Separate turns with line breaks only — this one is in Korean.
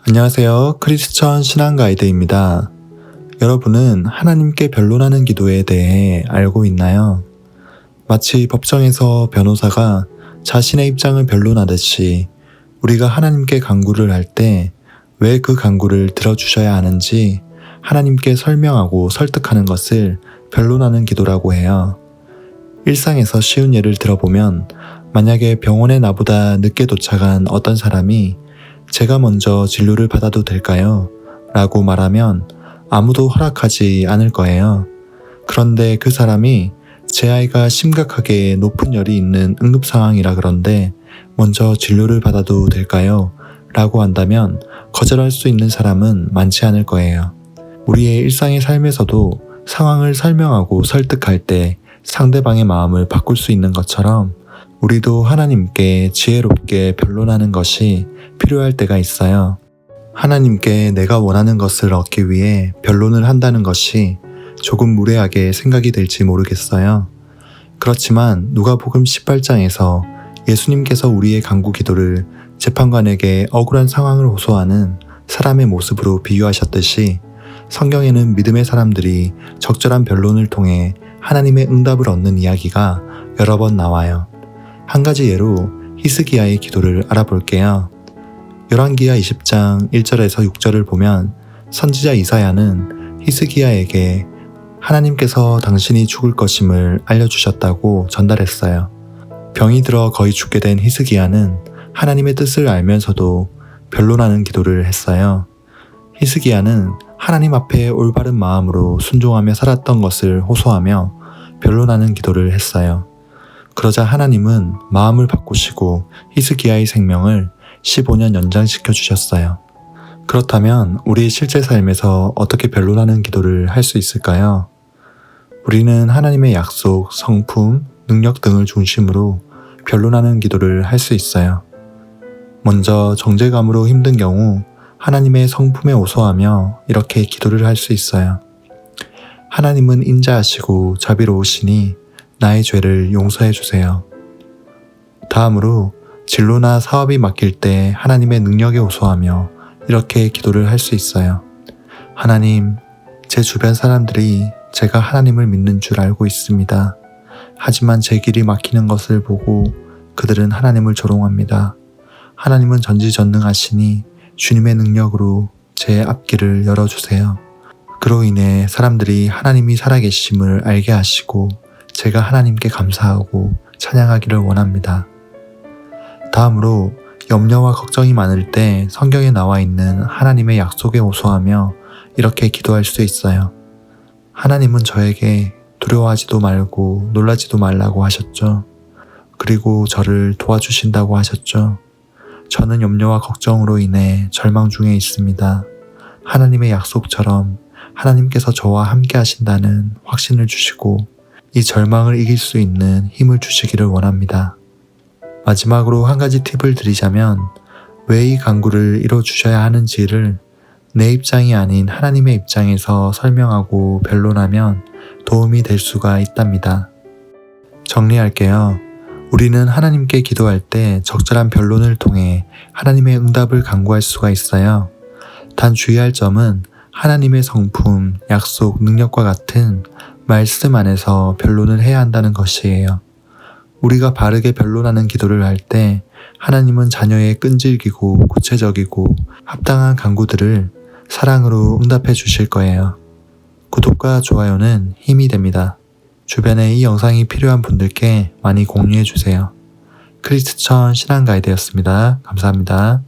안녕하세요. 크리스천 신앙가이드입니다. 여러분은 하나님께 변론하는 기도에 대해 알고 있나요? 마치 법정에서 변호사가 자신의 입장을 변론하듯이 우리가 하나님께 간구를 할 때 왜 그 간구를 들어주셔야 하는지 하나님께 설명하고 설득하는 것을 변론하는 기도라고 해요. 일상에서 쉬운 예를 들어보면 만약에 병원에 나보다 늦게 도착한 어떤 사람이 제가 먼저 진료를 받아도 될까요? 라고 말하면 아무도 허락하지 않을 거예요. 그런데 그 사람이 제 아이가 심각하게 높은 열이 있는 응급 상황이라 그런데 먼저 진료를 받아도 될까요? 라고 한다면 거절할 수 있는 사람은 많지 않을 거예요. 우리의 일상의 삶에서도 상황을 설명하고 설득할 때 상대방의 마음을 바꿀 수 있는 것처럼 우리도 하나님께 지혜롭게 변론하는 것이 필요할 때가 있어요. 하나님께 내가 원하는 것을 얻기 위해 변론을 한다는 것이 조금 무례하게 생각이 될지 모르겠어요. 그렇지만 누가복음 18장에서 예수님께서 우리의 간구 기도를 재판관에게 억울한 상황을 호소하는 사람의 모습으로 비유하셨듯이 성경에는 믿음의 사람들이 적절한 변론을 통해 하나님의 응답을 얻는 이야기가 여러 번 나와요. 한 가지 예로 히스기야의 기도를 알아볼게요. 열왕기하 20장 1절에서 6절을 보면 선지자 이사야는 히스기야에게 하나님께서 당신이 죽을 것임을 알려주셨다고 전달했어요. 병이 들어 거의 죽게 된 히스기야는 하나님의 뜻을 알면서도 변론하는 기도를 했어요. 히스기야는 하나님 앞에 올바른 마음으로 순종하며 살았던 것을 호소하며 변론하는 기도를 했어요. 그러자 하나님은 마음을 바꾸시고 히스기야의 생명을 15년 연장시켜 주셨어요. 그렇다면 우리 실제 삶에서 어떻게 변론하는 기도를 할 수 있을까요? 우리는 하나님의 약속, 성품, 능력 등을 중심으로 변론하는 기도를 할 수 있어요. 먼저 정죄감으로 힘든 경우 하나님의 성품에 호소하며 이렇게 기도를 할 수 있어요. 하나님은 인자하시고 자비로우시니 나의 죄를 용서해 주세요. 다음으로 진로나 사업이 맡길 때 하나님의 능력에 호소하며 이렇게 기도를 할 수 있어요. 하나님, 제 주변 사람들이 제가 하나님을 믿는 줄 알고 있습니다. 하지만 제 길이 막히는 것을 보고 그들은 하나님을 조롱합니다. 하나님은 전지전능하시니 주님의 능력으로 제 앞길을 열어주세요. 그로 인해 사람들이 하나님이 살아계심을 알게 하시고 제가 하나님께 감사하고 찬양하기를 원합니다. 다음으로 염려와 걱정이 많을 때 성경에 나와 있는 하나님의 약속에 호소하며 이렇게 기도할 수 있어요. 하나님은 저에게 두려워하지도 말고 놀라지도 말라고 하셨죠. 그리고 저를 도와주신다고 하셨죠. 저는 염려와 걱정으로 인해 절망 중에 있습니다. 하나님의 약속처럼 하나님께서 저와 함께 하신다는 확신을 주시고 이 절망을 이길 수 있는 힘을 주시기를 원합니다. 마지막으로 한 가지 팁을 드리자면 왜 이 간구를 이뤄주셔야 하는지를 내 입장이 아닌 하나님의 입장에서 설명하고 변론하면 도움이 될 수가 있답니다. 정리할게요. 우리는 하나님께 기도할 때 적절한 변론을 통해 하나님의 응답을 간구할 수가 있어요. 단 주의할 점은 하나님의 성품, 약속, 능력과 같은 말씀 안에서 변론을 해야 한다는 것이에요. 우리가 바르게 변론하는 기도를 할 때 하나님은 자녀의 끈질기고 구체적이고 합당한 간구들을 사랑으로 응답해 주실 거예요. 구독과 좋아요는 힘이 됩니다. 주변에 이 영상이 필요한 분들께 많이 공유해 주세요. 크리스천 신앙가이드였습니다. 감사합니다.